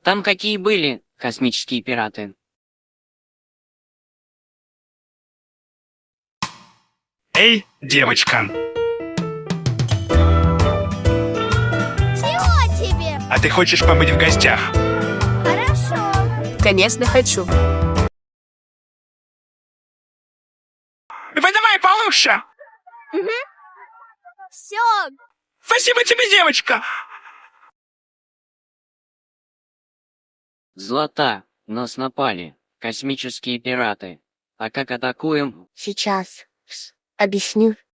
Там какие были космические пираты? Эй, девочка, Чего тебе? а ты хочешь побыть в гостях? Хорошо. Конечно, хочу. Давай получше. Все. Спасибо тебе, девочка. Злата, нас напали. Космические пираты. А как атакуем? Сейчас. Объясню.